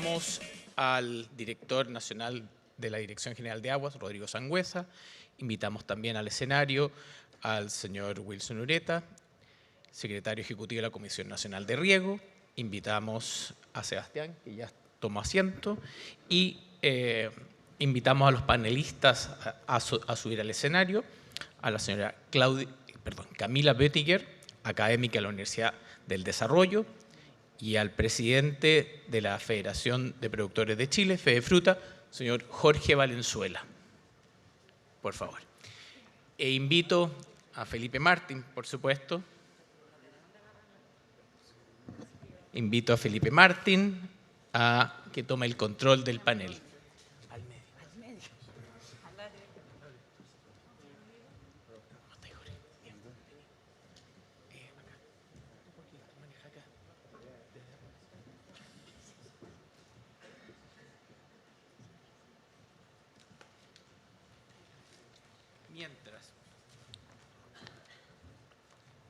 Invitamos al director nacional de la Dirección General de Aguas, Rodrigo Sangüesa. Invitamos también al escenario al señor Wilson Ureta, secretario ejecutivo de la Comisión Nacional de Riego. Invitamos a Sebastián, que ya tomó asiento, y invitamos a los panelistas a subir al escenario, a la señora Camila Böttiger, académica de la Universidad del Desarrollo, y al presidente de la Federación de Productores de Chile, Fedefruta, señor Jorge Valenzuela. Por favor. E invito a Felipe Martín, por supuesto. Invito a Felipe Martín a que tome el control del panel. Al medio.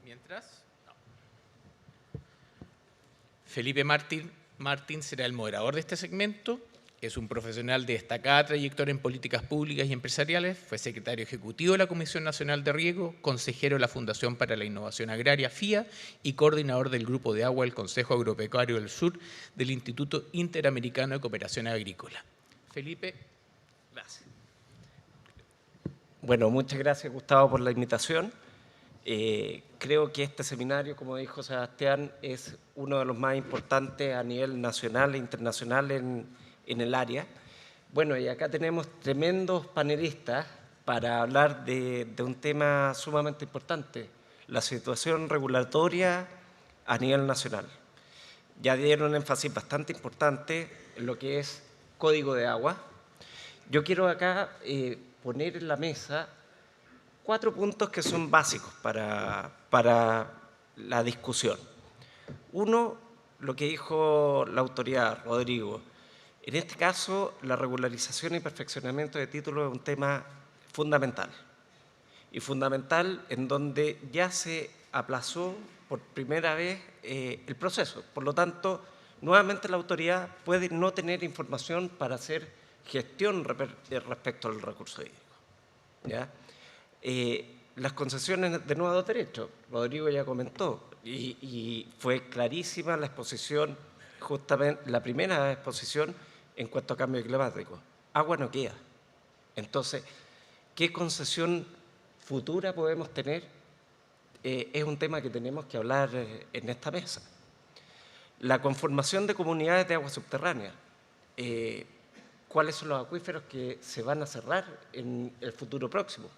Mientras, Felipe Martín será el moderador de este segmento. Es un profesional de destacada trayectoria en políticas públicas y empresariales. Fue secretario ejecutivo de la Comisión Nacional de Riego, consejero de la Fundación para la Innovación Agraria, FIA, y coordinador del Grupo de Agua del Consejo Agropecuario del Sur del Instituto Interamericano de Cooperación Agrícola. Felipe, gracias. Bueno, muchas gracias, Gustavo, por la invitación. Creo que este seminario, como dijo Sebastián, es uno de los más importantes a nivel nacional e internacional en el área. Bueno, y acá tenemos tremendos panelistas para hablar de un tema sumamente importante, la situación regulatoria a nivel nacional. Ya dieron énfasis bastante importante en lo que es Código de Agua. Yo quiero acá poner en la mesa 4 puntos que son básicos para la discusión. Uno, lo que dijo la autoridad, Rodrigo. En este caso, la regularización y perfeccionamiento de títulos es un tema fundamental. Y fundamental en donde ya se aplazó por primera vez el proceso. Por lo tanto, nuevamente la autoridad puede no tener información para hacer gestión respecto al recurso hídrico. ¿Ya? Las concesiones de nuevos derechos, Rodrigo ya comentó, y fue clarísima la exposición, justamente la primera exposición en cuanto a cambio climático. Agua no queda. Entonces, ¿qué concesión futura podemos tener? Es un tema que tenemos que hablar en esta mesa. La conformación de comunidades de agua subterránea. ¿Cuáles son los acuíferos que se van a cerrar en el futuro próximo?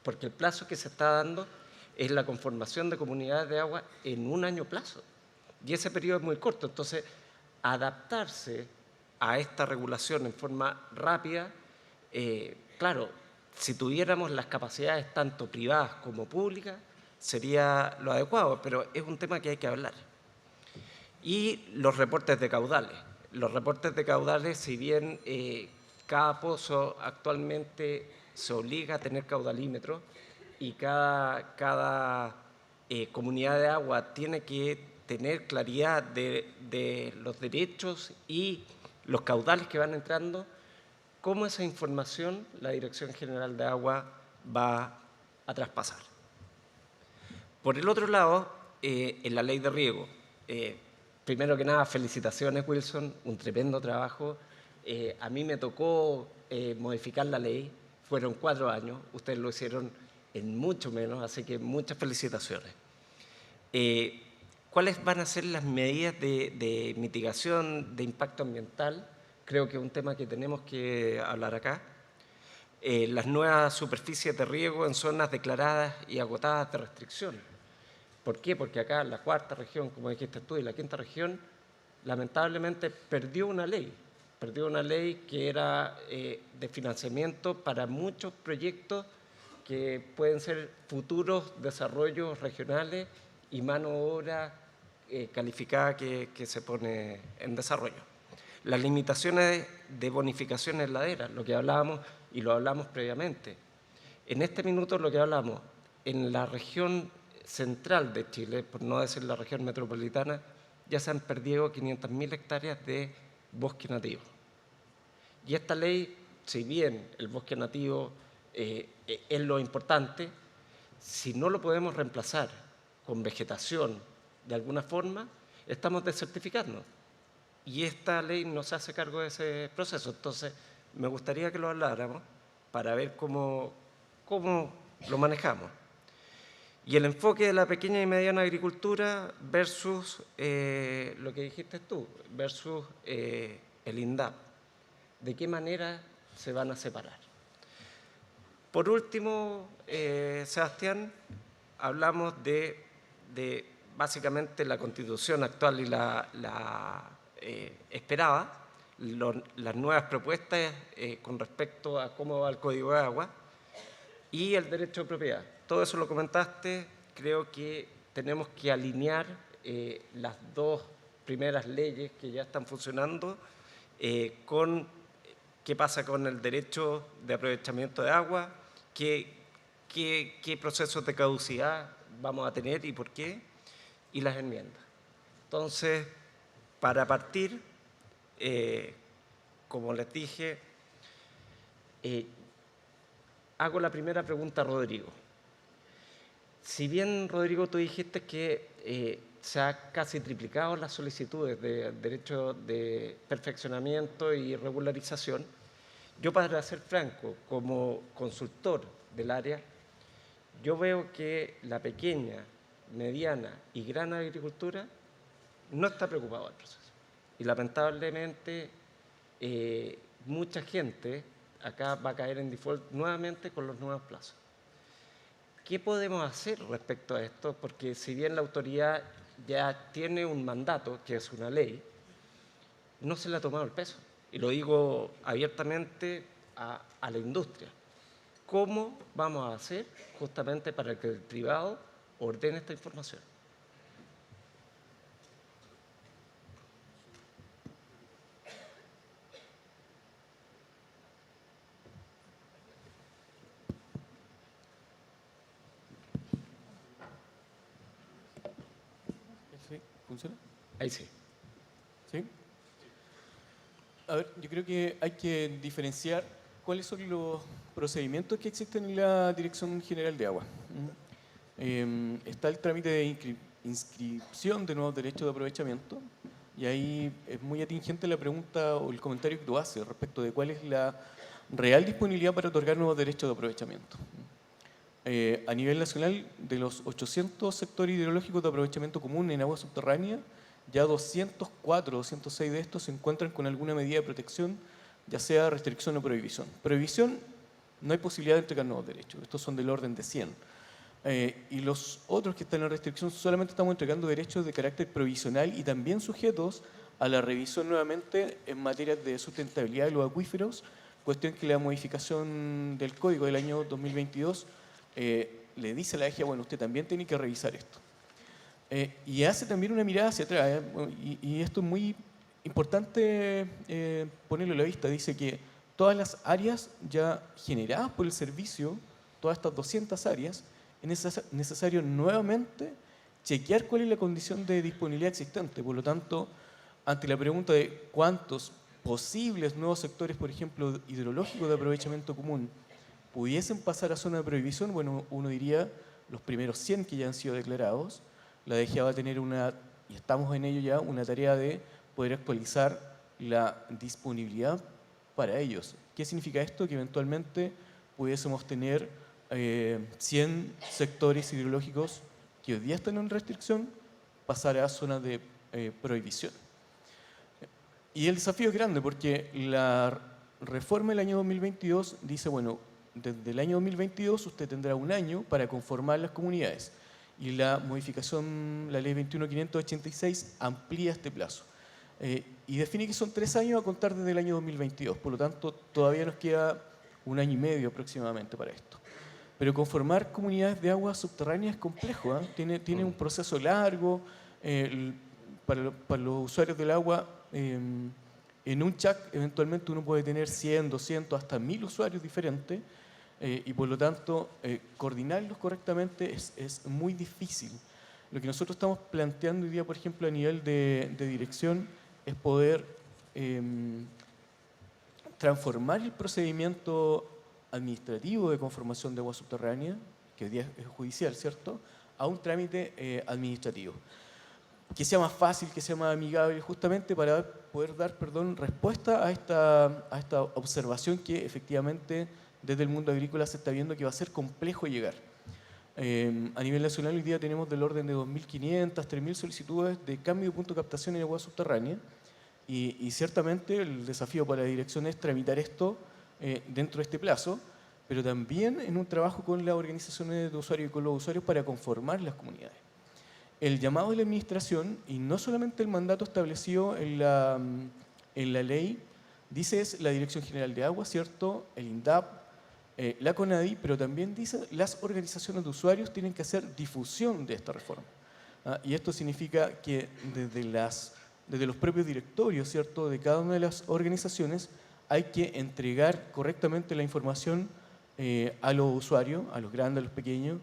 Porque el plazo que se está dando es la conformación de comunidades de agua en un año plazo. Y ese periodo es muy corto. Entonces, adaptarse a esta regulación en forma rápida, claro, si tuviéramos las capacidades tanto privadas como públicas, sería lo adecuado, pero es un tema que hay que hablar. Y los reportes de caudales. Los reportes de caudales, si bien cada pozo actualmente se obliga a tener caudalímetro y cada comunidad de agua tiene que tener claridad de los derechos y los caudales que van entrando, ¿cómo esa información la Dirección General de Agua va a traspasar? Por el otro lado, en la ley de riego, primero que nada, felicitaciones, Wilson, un tremendo trabajo. A mí me tocó modificar la ley, fueron 4 años, ustedes lo hicieron en mucho menos, así que muchas felicitaciones. ¿Cuáles van a ser las medidas de mitigación de impacto ambiental? Creo que es un tema que tenemos que hablar acá. Las nuevas superficies de riego en zonas declaradas y agotadas de restricción. ¿Por qué? Porque acá la 4ª región, como dijiste tú, y la 5ª región, lamentablemente perdió una ley que era de financiamiento para muchos proyectos que pueden ser futuros desarrollos regionales y mano de obra calificada que se pone en desarrollo. Las limitaciones de bonificación en laderas, lo que hablábamos y lo hablamos previamente. En este minuto lo que hablamos, en la región central de Chile, por no decir la región metropolitana, ya se han perdido 500.000 hectáreas de bosque nativo. Y esta ley, si bien el bosque nativo es lo importante, si no lo podemos reemplazar con vegetación de alguna forma, estamos desertificando. Y esta ley no se hace cargo de ese proceso. Entonces, me gustaría que lo habláramos para ver cómo lo manejamos. Y el enfoque de la pequeña y mediana agricultura versus lo que dijiste tú, versus el INDAP. ¿De qué manera se van a separar? Por último, Sebastián, hablamos de básicamente la Constitución actual y la esperada, las nuevas propuestas con respecto a cómo va el Código de Agua y el derecho de propiedad. Todo eso lo comentaste. Creo que tenemos que alinear las dos primeras leyes que ya están funcionando con qué pasa con el derecho de aprovechamiento de agua, qué procesos de caducidad vamos a tener y por qué, y las enmiendas. Entonces, para partir, como les dije, hago la primera pregunta a Rodrigo. Si bien, Rodrigo, tú dijiste que se ha casi triplicado las solicitudes de derecho de perfeccionamiento y regularización, yo, para ser franco, como consultor del área, yo veo que la pequeña, mediana y gran agricultura no está preocupada del proceso. Y lamentablemente mucha gente acá va a caer en default nuevamente con los nuevos plazos. ¿Qué podemos hacer respecto a esto? Porque si bien la autoridad ya tiene un mandato, que es una ley, no se le ha tomado el peso. Y lo digo abiertamente a la industria. ¿Cómo vamos a hacer justamente para que el privado ordene esta información? ¿Sí? ¿Funciona? Ahí sí. ¿Sí? A ver, yo creo que hay que diferenciar cuáles son los procedimientos que existen en la Dirección General de Agua. Está el trámite de inscripción de nuevos derechos de aprovechamiento, y ahí es muy atingente la pregunta o el comentario que tú haces respecto de cuál es la real disponibilidad para otorgar nuevos derechos de aprovechamiento. A nivel nacional, de los 800 sectores hidrológicos de aprovechamiento común en agua subterránea, ya 204 o 206 de estos se encuentran con alguna medida de protección, ya sea restricción o prohibición. Prohibición, no hay posibilidad de entregar nuevos derechos, estos son del orden de 100. Y los otros que están en restricción, solamente estamos entregando derechos de carácter provisional y también sujetos a la revisión nuevamente en materia de sustentabilidad de los acuíferos, cuestión que la modificación del Código del año 2022 le dice a la EGEA, bueno, usted también tiene que revisar esto. Y hace también una mirada hacia atrás, y esto es muy importante ponerlo a la vista. Dice que todas las áreas ya generadas por el servicio, todas estas 200 áreas, es necesario nuevamente chequear cuál es la condición de disponibilidad existente. Por lo tanto, ante la pregunta de cuántos posibles nuevos sectores, por ejemplo, hidrológicos de aprovechamiento común, pudiesen pasar a zona de prohibición, bueno, uno diría los primeros 100 que ya han sido declarados. La DGA va a tener y estamos en ello ya, una tarea de poder actualizar la disponibilidad para ellos. ¿Qué significa esto? Que eventualmente pudiésemos tener 100 sectores hidrológicos que hoy día están en restricción, pasar a zonas de prohibición. Y el desafío es grande porque la reforma del año 2022 dice, bueno, desde el año 2022 usted tendrá un año para conformar las comunidades. Y la modificación, la ley 21.586, amplía este plazo. Y define que son 3 años a contar desde el año 2022. Por lo tanto, todavía nos queda un año y medio aproximadamente para esto. Pero conformar comunidades de agua subterránea es complejo, ¿eh? Tiene un proceso largo. Para los usuarios del agua, en un chat eventualmente uno puede tener 100, 200, hasta 1000 usuarios diferentes. Y por lo tanto, coordinarlos correctamente es muy difícil. Lo que nosotros estamos planteando hoy día, por ejemplo, a nivel de dirección, es poder transformar el procedimiento administrativo de conformación de agua subterránea, que hoy día es judicial, ¿cierto?, a un trámite administrativo. Que sea más fácil, que sea más amigable, justamente para poder dar, respuesta a esta observación que efectivamente desde el mundo agrícola se está viendo que va a ser complejo llegar. A nivel nacional hoy día tenemos del orden de 2.500, 3.000 solicitudes de cambio de punto de captación en agua subterránea y ciertamente el desafío para la dirección es tramitar esto dentro de este plazo, pero también en un trabajo con las organizaciones de usuarios y con los usuarios para conformar las comunidades. El llamado de la administración, y no solamente el mandato establecido en la ley, dice es la Dirección General de Agua, ¿cierto?, el INDAP, la CONADI, pero también dice las organizaciones de usuarios tienen que hacer difusión de esta reforma. Y esto significa que desde los propios directorios, ¿cierto?, de cada una de las organizaciones hay que entregar correctamente la información a los usuarios, a los grandes, a los pequeños,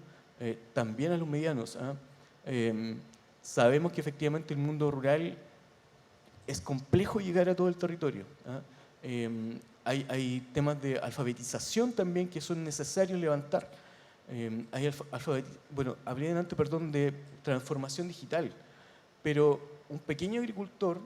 también a los medianos. Sabemos que efectivamente el mundo rural es complejo llegar a todo el territorio. Hay temas de alfabetización también que son necesarios levantar. Hablé antes, de transformación digital, pero un pequeño agricultor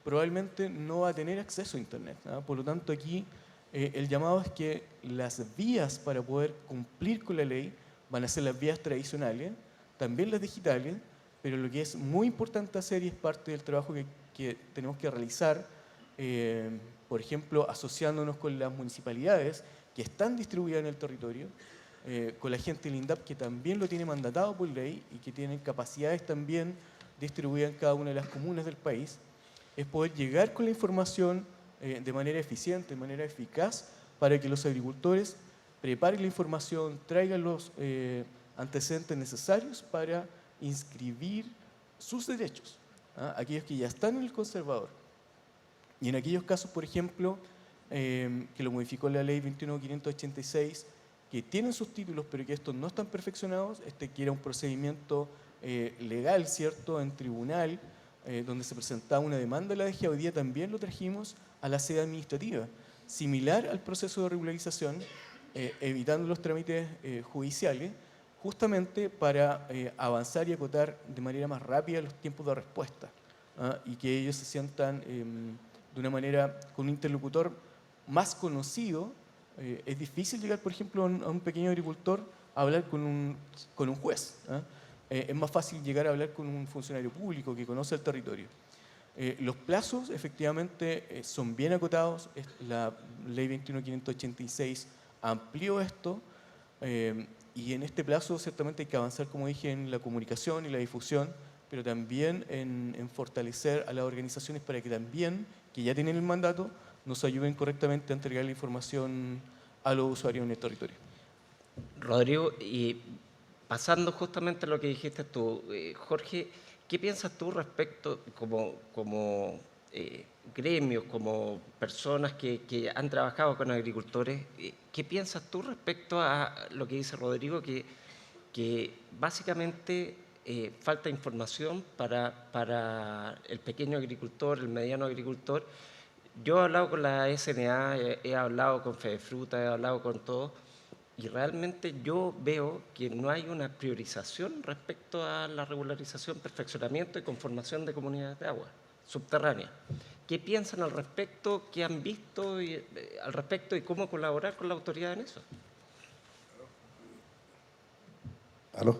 probablemente no va a tener acceso a Internet. Por lo tanto, aquí el llamado es que las vías para poder cumplir con la ley van a ser las vías tradicionales, también las digitales, pero lo que es muy importante hacer y es parte del trabajo que tenemos que realizar, por ejemplo, asociándonos con las municipalidades que están distribuidas en el territorio, con la gente del INDAP que también lo tiene mandatado por ley y que tienen capacidades también distribuidas en cada una de las comunas del país, es poder llegar con la información de manera eficiente, de manera eficaz, para que los agricultores preparen la información, traigan los antecedentes necesarios para inscribir sus derechos, aquellos que ya están en el conservador. Y en aquellos casos, por ejemplo, que lo modificó la ley 21.586, que tienen sus títulos, pero que estos no están perfeccionados, que era un procedimiento legal, ¿cierto?, en tribunal, donde se presentaba una demanda a la DGA, hoy día también lo trajimos a la sede administrativa, similar al proceso de regularización, evitando los trámites judiciales, justamente para avanzar y acotar de manera más rápida los tiempos de respuesta, y que ellos se sientan de una manera con un interlocutor más conocido. Es difícil llegar, por ejemplo, a un pequeño agricultor a hablar con un juez. Es más fácil llegar a hablar con un funcionario público que conoce el territorio. Los plazos efectivamente son bien acotados. La ley 21.586 amplió esto y en este plazo ciertamente hay que avanzar, como dije, en la comunicación y la difusión, pero también en fortalecer a las organizaciones para que también, que ya tienen el mandato, nos ayuden correctamente a entregar la información a los usuarios en el territorio. Rodrigo, y pasando justamente a lo que dijiste tú, Jorge, ¿qué piensas tú respecto, como gremios, como personas que han trabajado con agricultores, qué piensas tú respecto a lo que dice Rodrigo, que básicamente falta información para el pequeño agricultor, el mediano agricultor? Yo he hablado con la SNA, he hablado con Fedefruta, he hablado con todos, y realmente yo veo que no hay una priorización respecto a la regularización, perfeccionamiento y conformación de comunidades de agua subterráneas. ¿Qué piensan al respecto? ¿Qué han visto al respecto y cómo colaborar con la autoridad en eso? ¿Aló?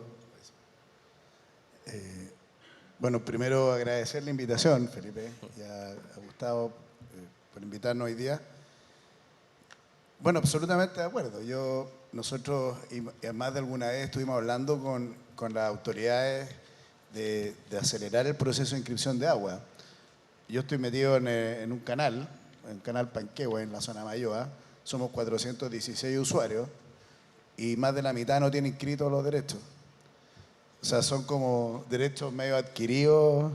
Bueno, primero agradecer la invitación, Felipe, y a Gustavo por invitarnos hoy día. Bueno, absolutamente de acuerdo. Nosotros, y más de alguna vez, estuvimos hablando con las autoridades de acelerar el proceso de inscripción de agua. Yo estoy metido en un canal, Panquehue, en la zona Mayoa. Somos 416 usuarios y más de la mitad no tienen inscritos los derechos. O sea, son como derechos medio adquiridos,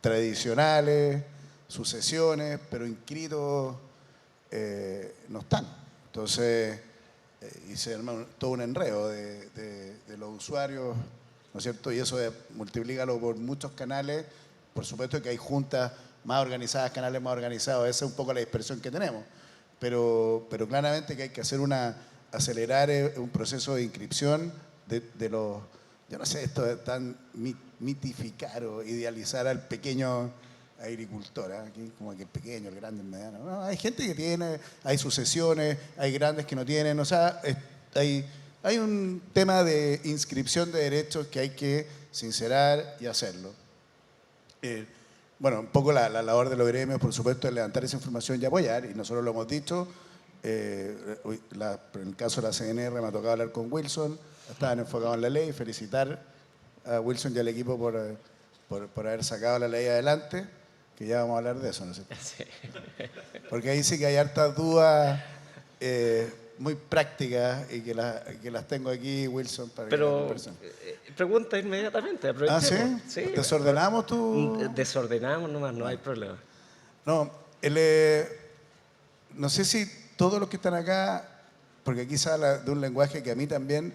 tradicionales, sucesiones, pero inscritos no están. Entonces, y se arma todo un enredo de los usuarios, ¿no es cierto? Y eso multiplícalo por muchos canales. Por supuesto que hay juntas más organizadas, canales más organizados. Esa es un poco la dispersión que tenemos. Pero claramente que hay que acelerar un proceso de inscripción de los, yo no sé, esto de tan mitificar o idealizar al pequeño agricultor, ¿eh? Aquí como que el pequeño, el grande, el mediano. No, hay gente que tiene, hay sucesiones, hay grandes que no tienen, o sea, hay un tema de inscripción de derechos que hay que sincerar y hacerlo. Bueno, un poco la labor de los gremios, por supuesto, es levantar esa información y apoyar, y nosotros lo hemos dicho. En el caso de la CNR me ha tocado hablar con Wilson, estaban enfocados en la ley, felicitar a Wilson y al equipo por haber sacado la ley adelante, que ya vamos a hablar de eso, ¿no es cierto? Sí. Porque ahí sí que hay hartas dudas muy prácticas y que las tengo aquí, Wilson, para que la Pero conversen. pregunta inmediatamente, ¿Ah, sí? aprovechemos. Sí. ¿Desordenamos tu...? Desordenamos nomás, no hay problema. No, no sé si todos los que están acá, porque aquí se habla de un lenguaje que a mí también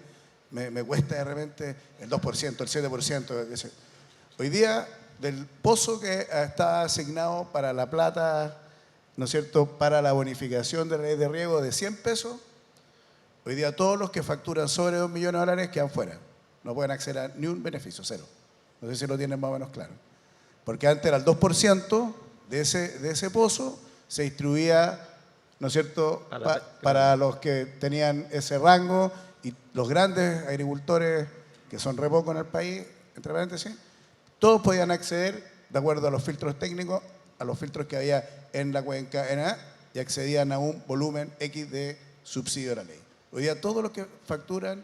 me cuesta de repente, el 2%, el 7%. Qué sé. Hoy día, del pozo que está asignado para La Plata, ¿no es cierto?, para la bonificación de ley de riego de 100 pesos, hoy día todos los que facturan sobre 2 millones de dólares quedan fuera. No pueden acceder a ni un beneficio, cero. No sé si lo tienen más o menos claro. Porque antes era el 2% de ese pozo, se distribuía, ¿no es cierto?, para los que tenían ese rango, y los grandes agricultores, que son re pocos en el país, entre paréntesis, todos podían acceder de acuerdo a los filtros técnicos, a los filtros que había en la cuenca NA, y accedían a un volumen X de subsidio de la ley. Hoy día todos los que facturan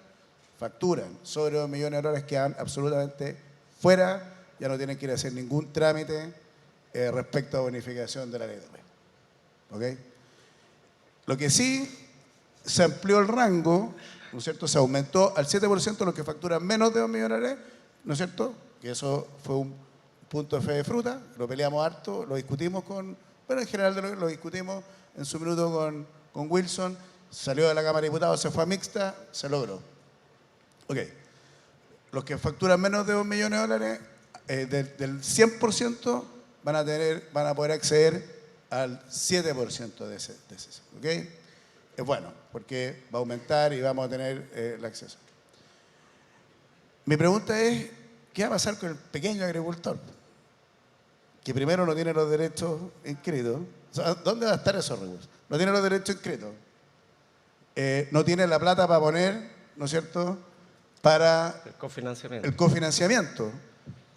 sobre 2 millones de dólares quedan absolutamente fuera, ya no tienen que ir a hacer ningún trámite respecto a bonificación de la ley de riego. ¿Ok? Lo que sí se amplió el rango, ¿no es cierto? Se aumentó al 7% los que facturan menos de 2 millones de dólares, ¿no es cierto? Que eso fue un punto de fe de fruta, lo peleamos harto, lo discutimos en general lo discutimos en su minuto con Wilson, salió de la Cámara de Diputados, se fue a mixta, se logró. Ok. Los que facturan menos de 2 millones de dólares, del 100% van a poder acceder al 7% de ese. ¿Ok? Es bueno, porque va a aumentar y vamos a tener el acceso. Mi pregunta es, ¿qué va a pasar con el pequeño agricultor? Que primero no tiene los derechos inscritos. O sea, ¿dónde va a estar esos recursos? No tiene los derechos inscritos. No tiene la plata para poner, ¿no es cierto?, para el cofinanciamiento.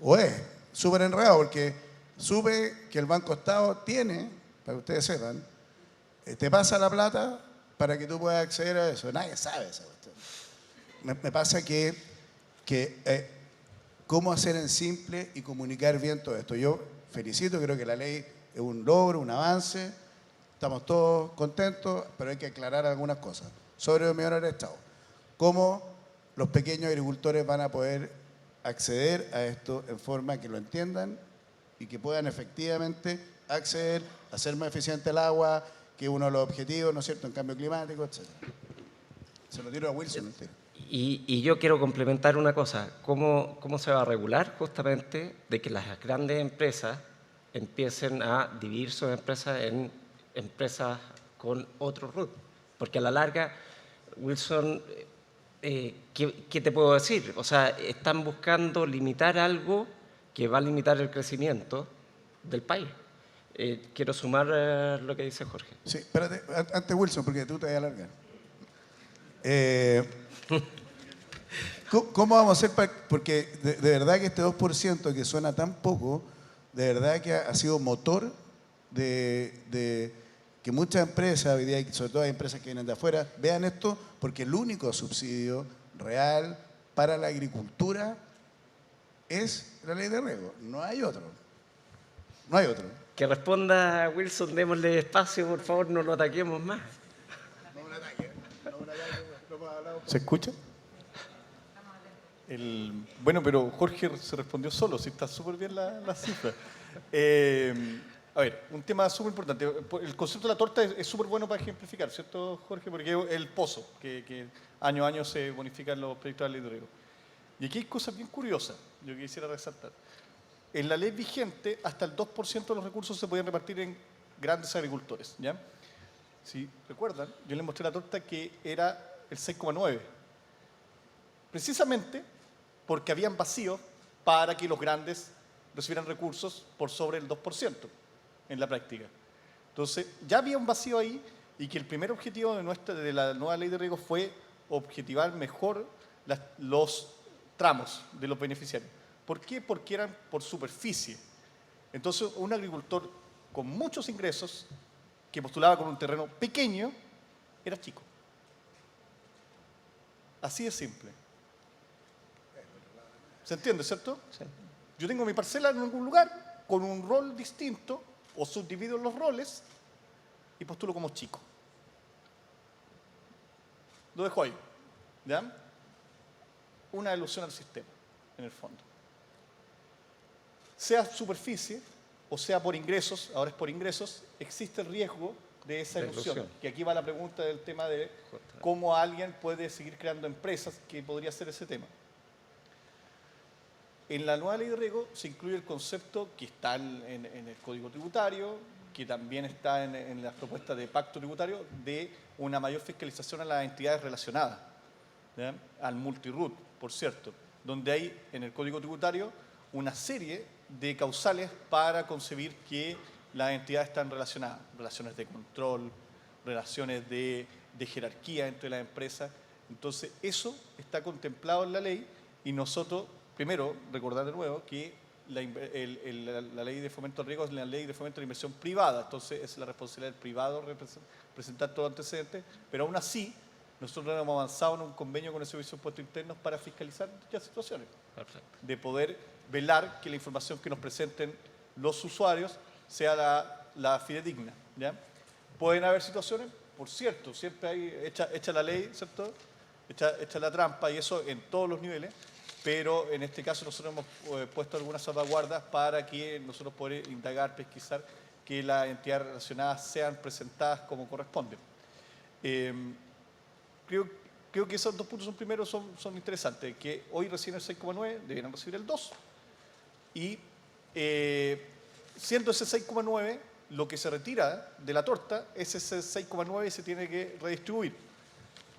O es súper enredado, porque supe que el Banco Estado tiene, para que ustedes sepan, te pasa la plata para que tú puedas acceder a eso. Nadie sabe esa cuestión. Me pasa que cómo hacer en simple y comunicar bien todo esto. Yo felicito, creo que la ley es un logro, un avance, estamos todos contentos, pero hay que aclarar algunas cosas. Sobre 2 millones de Estado. ¿Cómo los pequeños agricultores van a poder acceder a esto en forma que lo entiendan y que puedan efectivamente acceder a hacer más eficiente el agua, que es uno de los objetivos, ¿no es cierto?, en cambio climático, etc. Se lo tiro a Wilson. ¿No? Y yo quiero complementar una cosa. ¿Cómo se va a regular justamente de que las grandes empresas empiecen a dividir sus empresas en empresas con otro RUT? Porque a la larga, Wilson, ¿qué te puedo decir? O sea, están buscando limitar algo que va a limitar el crecimiento del país. Quiero sumar lo que dice Jorge. Sí, espérate, antes Wilson, porque tú te vas a alargar. ¿Cómo vamos a hacer porque de verdad que este 2% que suena tan poco, de verdad que ha sido motor de que muchas empresas, hoy día, sobre todo hay empresas que vienen de afuera, vean esto, porque el único subsidio real para la agricultura es la ley de riego. No hay otro. No hay otro. Que responda Wilson, démosle espacio, por favor, no lo ataquemos más. No un ataque. ¿Se escucha? Bueno, pero Jorge se respondió solo, sí, está súper bien la cifra. A ver, un tema súper importante. El concepto de la torta es súper bueno para ejemplificar, ¿cierto, Jorge? Porque es el pozo, que año a año se bonifican los proyectos de ley de riego. Y aquí hay cosas bien curiosas, yo quisiera resaltar. en la ley vigente, hasta el 2% de los recursos se podían repartir en grandes agricultores, ¿ya? Si recuerdan, yo les mostré la torta que era el 6,9%. Precisamente porque habían vacíos para que los grandes recibieran recursos por sobre el 2% en la práctica. Entonces, ya había un vacío ahí y que el primer objetivo de la nueva ley de riego fue objetivar mejor los tramos de los beneficiarios. ¿Por qué? Porque eran por superficie. Entonces, un agricultor con muchos ingresos que postulaba con un terreno pequeño era chico. Así de simple. ¿Se entiende, cierto? Sí. Yo tengo mi parcela en algún lugar con un rol distinto o subdivido los roles y postulo como chico. Lo dejo ahí. ¿Ya? Una ilusión al sistema, en el fondo. Sea superficie o sea por ingresos, ahora es por ingresos, existe el riesgo de esa ilusión. Que aquí va la pregunta del tema de cómo alguien puede seguir creando empresas, que podría ser ese tema. En la nueva ley de riego se incluye el concepto que está en el Código Tributario, que también está en las propuestas de pacto tributario, de una mayor fiscalización a las entidades relacionadas, ¿ya? Al multirut, por cierto, donde hay en el Código Tributario una serie de causales para concebir que las entidades están relacionadas, relaciones de control, relaciones de jerarquía entre las empresas. Entonces, eso está contemplado en la ley y nosotros, primero, recordar de nuevo que la ley de fomento al riesgo es la ley de fomento de la inversión privada, entonces es la responsabilidad del privado presentar todo antecedente, pero aún así nosotros hemos avanzado en un convenio con el Servicio de Impuestos Internos para fiscalizar dichas situaciones. Perfecto. De poder velar que la información que nos presenten los usuarios sea la fidedigna, ¿ya? Pueden haber situaciones, por cierto, siempre hay hecha la ley, ¿cierto? Hecha la trampa y eso en todos los niveles, pero en este caso nosotros hemos puesto algunas salvaguardas para que nosotros podamos indagar, pesquisar, que las entidades relacionadas sean presentadas como corresponde. Creo que esos dos puntos son interesantes, que hoy reciben el 6,9, deberían recibir el 2. Y siendo ese 6,9, lo que se retira de la torta es ese 6,9 y se tiene que redistribuir.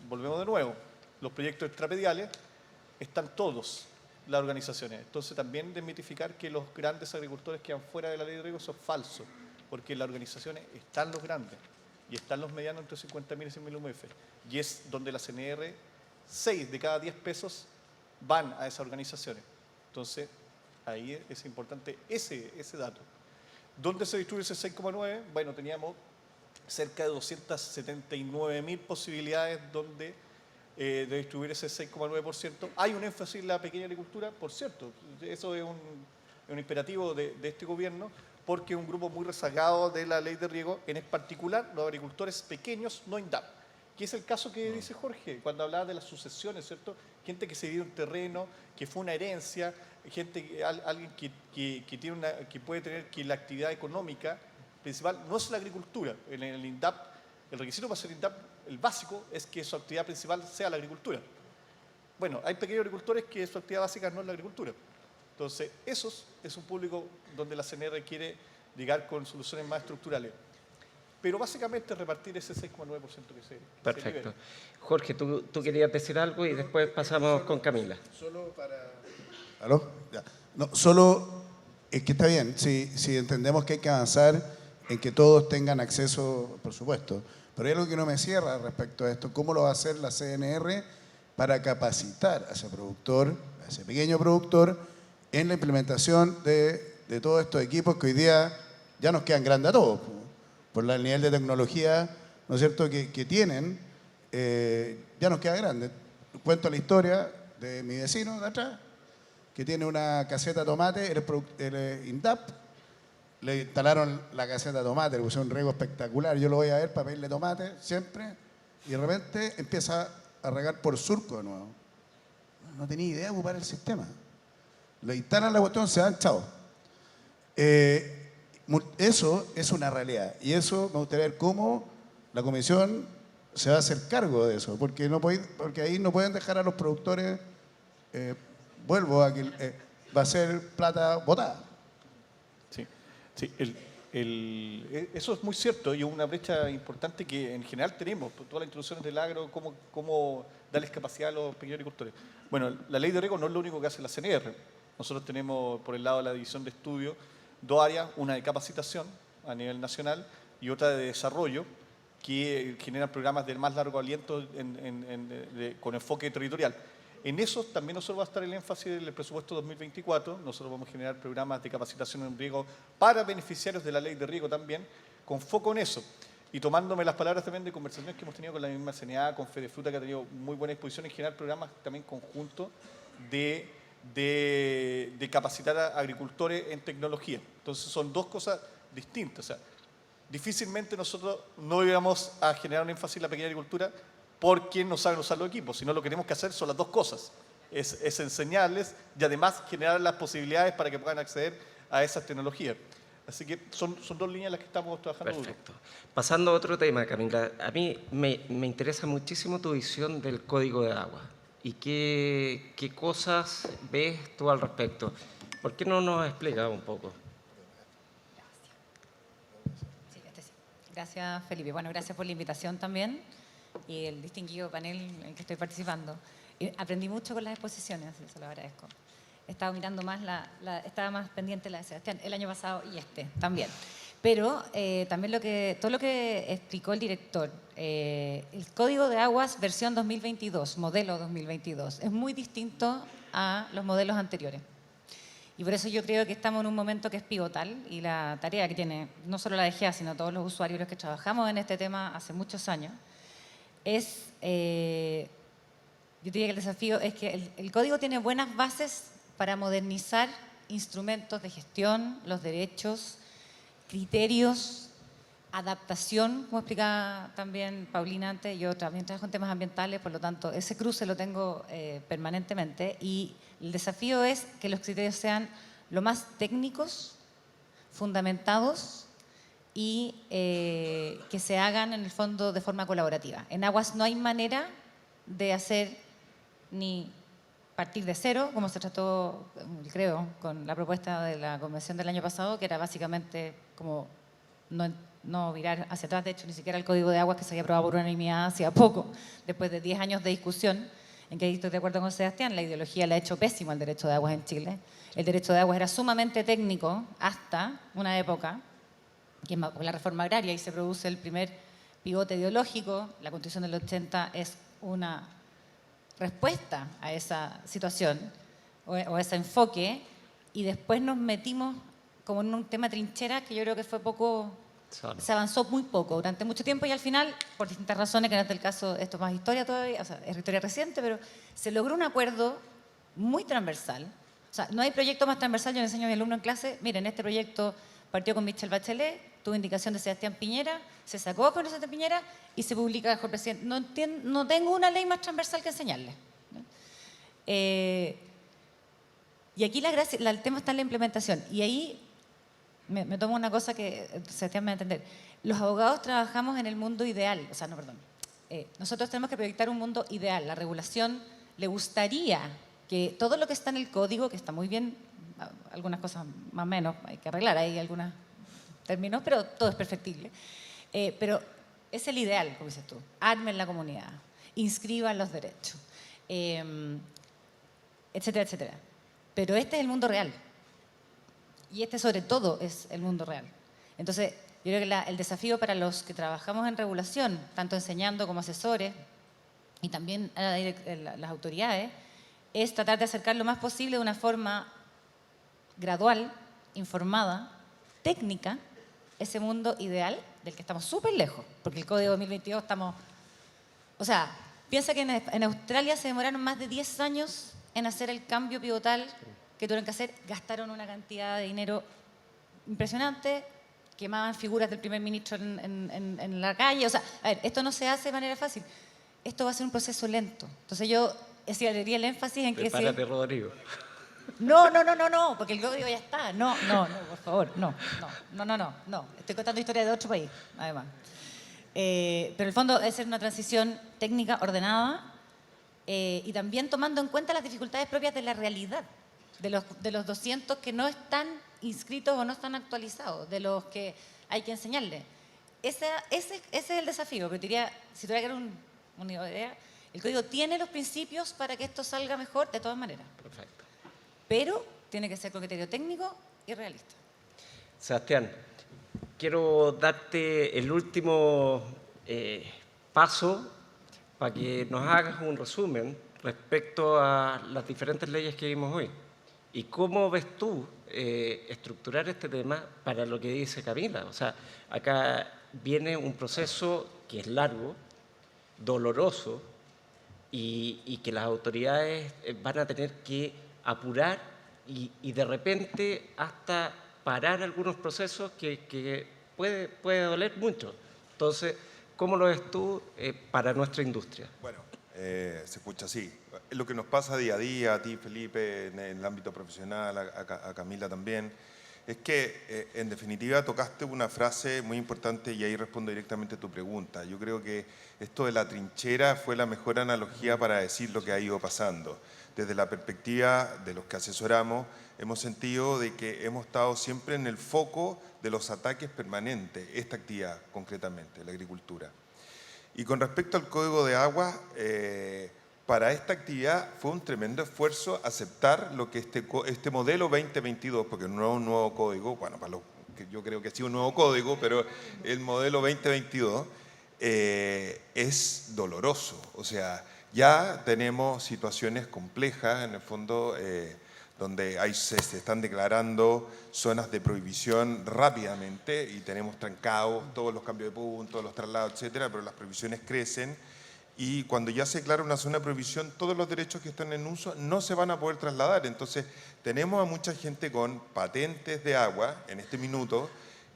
Volvemos de nuevo, los proyectos extrapediales están todos las organizaciones. Entonces también desmitificar que los grandes agricultores quedan fuera de la ley de riego, eso es falso, porque en las organizaciones están los grandes y están los medianos entre 50.000 y 100.000 UMF. Y es donde la CNR, 6 de cada 10 pesos van a esas organizaciones. Entonces, ahí es importante ese dato. ¿Dónde se distribuye ese 6,9? Bueno, teníamos cerca de 279.000 posibilidades de distribuir ese 6,9%. Hay un énfasis en la pequeña agricultura, por cierto, eso es un imperativo de este gobierno, porque es un grupo muy rezagado de la ley de riego, en particular los agricultores pequeños no INDAP, que es el caso que dice Jorge, cuando hablaba de las sucesiones, ¿cierto? Gente que se dio un terreno, que fue una herencia, alguien que puede tener que la actividad económica principal no es la agricultura. En el INDAP, el requisito para ser INDAP, el básico, es que su actividad principal sea la agricultura. Bueno, hay pequeños agricultores que su actividad básica no es la agricultura. Entonces, esos es un público donde la CNR quiere llegar con soluciones más estructurales. Pero básicamente repartir ese 6,9% que se Perfecto. libera. Jorge, tú querías decir algo y después pasamos con Camila. Solo para... ¿Aló? Ya. No, solo es que está bien, si entendemos que hay que avanzar en que todos tengan acceso, por supuesto, pero hay algo que no me cierra respecto a esto. ¿Cómo lo va a hacer la CNR para capacitar a ese productor, a ese pequeño productor, en la implementación de todos estos equipos que hoy día ya nos quedan grandes a todos, por el nivel de tecnología, ¿no es cierto?, que tienen, ya nos queda grande. Cuento la historia de mi vecino de atrás, que tiene una caseta de tomate, el INDAP, le instalaron la caseta de tomate, le pusieron un riego espectacular, yo lo voy a ver para pedirle tomate siempre, y de repente empieza a regar por surco de nuevo. No tenía idea de ocupar el sistema. Le instalan la cuestión, se dan, chao. Eso es una realidad, y eso me gustaría ver cómo la Comisión se va a hacer cargo de eso, porque ahí no pueden dejar a los productores, vuelvo a que va a ser plata botada. Sí, eso es muy cierto y es una brecha importante que en general tenemos, por todas las instituciones del agro, cómo darles capacidad a los pequeños agricultores. Bueno, la ley de riego no es lo único que hace la CNR. Nosotros tenemos, por el lado de la división de estudio, dos áreas, una de capacitación a nivel nacional y otra de desarrollo, que generan programas de más largo aliento con enfoque territorial. En eso también nosotros va a estar el énfasis del presupuesto 2024. Nosotros vamos a generar programas de capacitación en riego para beneficiarios de la ley de riego también, con foco en eso. Y tomándome las palabras también de conversaciones que hemos tenido con la misma CNA, con Fedefruta, que ha tenido muy buena disposición en generar programas también conjuntos de capacitar a agricultores en tecnología. Entonces son dos cosas distintas. O sea, difícilmente nosotros no íbamos a generar un énfasis en la pequeña agricultura porque no saben usar los equipos, sino lo que tenemos que hacer son las dos cosas. Es enseñarles y además generar las posibilidades para que puedan acceder a esas tecnologías. Así que son dos líneas en las que estamos trabajando. Perfecto. Pasando a otro tema, Camila, a mí me interesa muchísimo tu visión del Código de Agua y qué cosas ves tú al respecto. ¿Por qué no nos explicas un poco? Sí, sí. Gracias, Felipe. Bueno, gracias por la invitación también y el distinguido panel en el que estoy participando. Aprendí mucho con las exposiciones, así se lo agradezco. Estaba mirando más estaba más pendiente la de Sebastián el año pasado y también. Pero también todo lo que explicó el director, el Código de Aguas versión 2022, modelo 2022, es muy distinto a los modelos anteriores. Y por eso yo creo que estamos en un momento que es pivotal y la tarea que tiene no solo la DGA, sino todos los usuarios los que trabajamos en este tema hace muchos años, es, yo diría que el desafío es que el código tiene buenas bases para modernizar instrumentos de gestión, los derechos, criterios, adaptación, como explicaba también Paulina antes. Yo también trabajo en temas ambientales, por lo tanto, ese cruce lo tengo permanentemente y el desafío es que los criterios sean lo más técnicos, fundamentados y que se hagan en el fondo de forma colaborativa. En Aguas no hay manera de hacer ni partir de cero, como se trató, creo, con la propuesta de la convención del año pasado, que era básicamente como no virar hacia atrás. De hecho, ni siquiera el Código de Aguas, que se había aprobado por unanimidad hacía poco, después de 10 años de discusión, en que estoy de acuerdo con Sebastián, la ideología le ha hecho pésimo al derecho de aguas en Chile. El derecho de aguas era sumamente técnico hasta una época, que con la reforma agraria, y se produce el primer pivote ideológico. La Constitución del 80 es una respuesta a esa situación o a ese enfoque, y después nos metimos como en un tema trinchera que yo creo que fue poco, se avanzó muy poco durante mucho tiempo y al final, por distintas razones, que no es el caso, esto es más historia todavía, o sea, es historia reciente, pero se logró un acuerdo muy transversal. O sea, no hay proyecto más transversal. Yo le enseño a mi alumno en clase, miren, este proyecto partió con Michelle Bachelet, tuvo indicación de Sebastián Piñera, se sacó con Sebastián Piñera y se publica bajo el presidente. No tengo una ley más transversal que enseñarle. Y aquí el tema está en la implementación. Y ahí me tomo una cosa que Sebastián me va a entender. Los abogados trabajamos en el mundo ideal. O sea, no, perdón. Nosotros tenemos que proyectar un mundo ideal. La regulación le gustaría que todo lo que está en el código, que está muy bien, algunas cosas más o menos hay que arreglar, hay algunos términos, pero todo es perfectible. Pero es el ideal, como dices tú. Armen la comunidad, inscriban los derechos, etcétera, etcétera. Pero este es el mundo real. Y este sobre todo es el mundo real. Entonces, yo creo que el desafío para los que trabajamos en regulación, tanto enseñando como asesores, y también las autoridades, es tratar de acercar lo más posible de una forma gradual, informada, técnica, ese mundo ideal del que estamos súper lejos, porque el Código 2022 estamos... O sea, piensa que en Australia se demoraron más de 10 años en hacer el cambio pivotal que tuvieron que hacer, gastaron una cantidad de dinero impresionante, quemaban figuras del primer ministro en la calle. O sea, a ver, esto no se hace de manera fácil, esto va a ser un proceso lento. Entonces yo haría el énfasis en que... Prepárate, Rodrigo. No, porque el código ya está. No, por favor, no. Estoy contando historia de otro país, además. Pero el fondo es ser una transición técnica ordenada y también tomando en cuenta las dificultades propias de la realidad de los 200 que no están inscritos o no están actualizados, de los que hay que enseñarle. Ese es el desafío, que diría, si tuviera que dar una idea, el código tiene los principios para que esto salga mejor de todas maneras. Perfecto. Pero tiene que ser con criterio técnico y realista. Sebastián, quiero darte el último paso para que nos hagas un resumen respecto a las diferentes leyes que vimos hoy. ¿Y cómo ves tú estructurar este tema para lo que dice Camila? O sea, acá viene un proceso que es largo, doloroso, y que las autoridades van a tener que apurar y de repente hasta parar algunos procesos que puede doler mucho. Entonces, ¿cómo lo ves tú para nuestra industria? Bueno, se escucha así. Lo que nos pasa día a día, a ti, Felipe, en el ámbito profesional, a Camila también, es que en definitiva tocaste una frase muy importante y ahí respondo directamente a tu pregunta. Yo creo que esto de la trinchera fue la mejor analogía para decir lo que ha ido pasando. Desde la perspectiva de los que asesoramos, hemos sentido de que hemos estado siempre en el foco de los ataques permanentes, esta actividad concretamente, la agricultura. Y con respecto al Código de Agua, para esta actividad fue un tremendo esfuerzo aceptar lo que este modelo 2022, porque no es un nuevo código, bueno, para que yo creo que ha sido un nuevo código, pero el modelo 2022 es doloroso. O sea, ya tenemos situaciones complejas, en el fondo, donde se están declarando zonas de prohibición rápidamente y tenemos trancados todos los cambios de puntos, los traslados, etcétera, pero las prohibiciones crecen. Y cuando ya se declara una zona de prohibición, todos los derechos que están en uso no se van a poder trasladar. Entonces, tenemos a mucha gente con patentes de agua en este minuto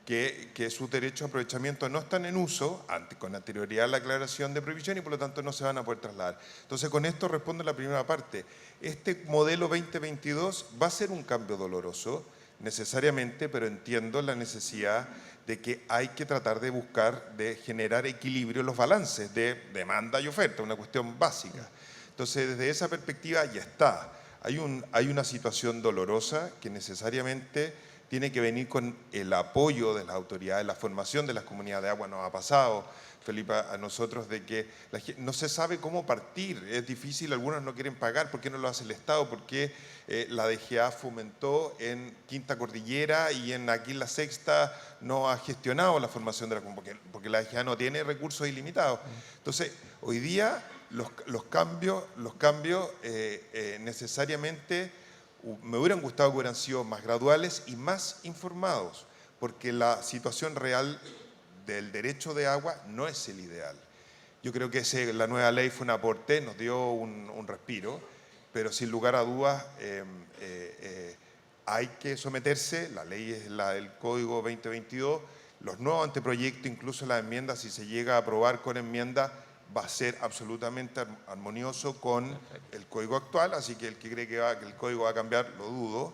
que sus derechos de aprovechamiento no están en uso con anterioridad a la aclaración de prohibición y por lo tanto no se van a poder trasladar. Entonces, con esto respondo a la primera parte. Este modelo 2022 va a ser un cambio doloroso, necesariamente, pero entiendo la necesidad de que hay que tratar de buscar, de generar equilibrio en los balances de demanda y oferta, una cuestión básica. Entonces, desde esa perspectiva ya está. Hay una situación dolorosa que necesariamente tiene que venir con el apoyo de las autoridades, la formación de las comunidades de agua. Nos ha pasado, Felipe, a nosotros de que no se sabe cómo partir, es difícil, algunos no quieren pagar, ¿por qué no lo hace el Estado? ¿Por qué la DGA fomentó en Quinta Cordillera y aquí en la Sexta no ha gestionado la formación de la comunidad? Porque la DGA no tiene recursos ilimitados. Entonces, hoy día los cambios necesariamente me hubieran gustado que hubieran sido más graduales y más informados, porque la situación real del derecho de agua no es el ideal. Yo creo que la nueva ley fue un aporte, nos dio un respiro, pero sin lugar a dudas hay que someterse, la ley es el Código 2022, los nuevos anteproyectos, incluso las enmiendas, si se llega a aprobar con enmienda, va a ser absolutamente armonioso con el código actual, así que el que cree que el código va a cambiar, lo dudo.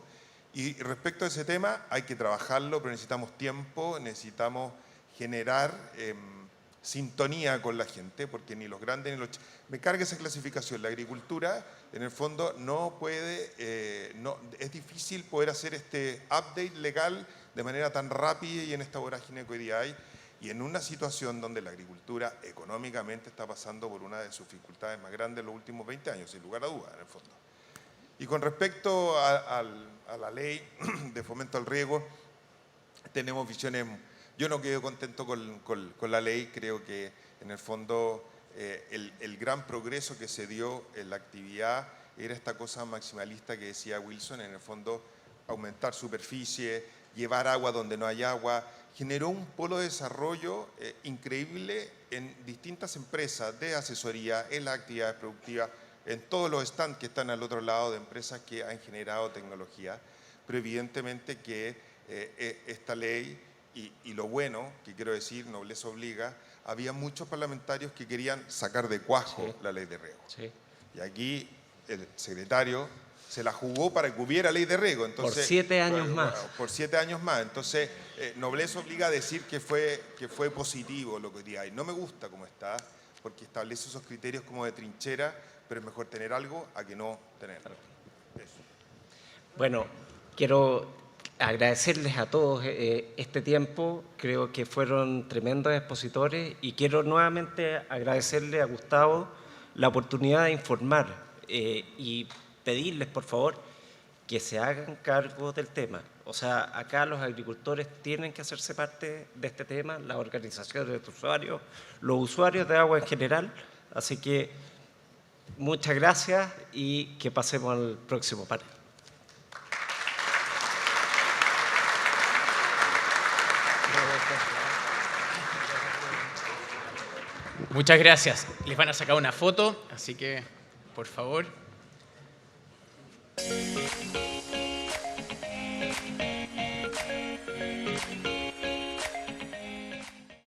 Y respecto a ese tema, hay que trabajarlo, pero necesitamos tiempo, necesitamos generar sintonía con la gente, porque ni los grandes ni los chicos... Me carga esa clasificación. La agricultura, en el fondo, no puede... es difícil poder hacer este update legal de manera tan rápida y en esta vorágine que hoy día hay, y en una situación donde la agricultura económicamente está pasando por una de sus dificultades más grandes en los últimos 20 años, sin lugar a dudas, en el fondo. Y con respecto a la ley de fomento al riego, tenemos visiones... Yo no quedo contento con la ley, creo que en el fondo el gran progreso que se dio en la actividad era esta cosa maximalista que decía Wilson, en el fondo aumentar superficie, llevar agua donde no hay agua, generó un polo de desarrollo increíble en distintas empresas de asesoría, en las actividades productivas, en todos los stands que están al otro lado de empresas que han generado tecnología, pero evidentemente que esta ley y lo bueno, que quiero decir, nobleza obliga, había muchos parlamentarios que querían sacar de cuajo la ley de riego. Sí. Y aquí el secretario se la jugó para que hubiera ley de riego. Entonces, por 7 años más. Por 7 años más. Entonces, nobleza obliga a decir que fue positivo lo que hoy día hay. No me gusta cómo está, porque establece esos criterios como de trinchera, pero es mejor tener algo a que no tener. Eso. Bueno, quiero agradecerles a todos este tiempo. Creo que fueron tremendos expositores y quiero nuevamente agradecerle a Gustavo la oportunidad de informar y pedirles, por favor, que se hagan cargo del tema. O sea, acá los agricultores tienen que hacerse parte de este tema, las organizaciones de usuarios, los usuarios de agua en general. Así que muchas gracias y que pasemos al próximo panel. Muchas gracias. Les van a sacar una foto, así que, por favor.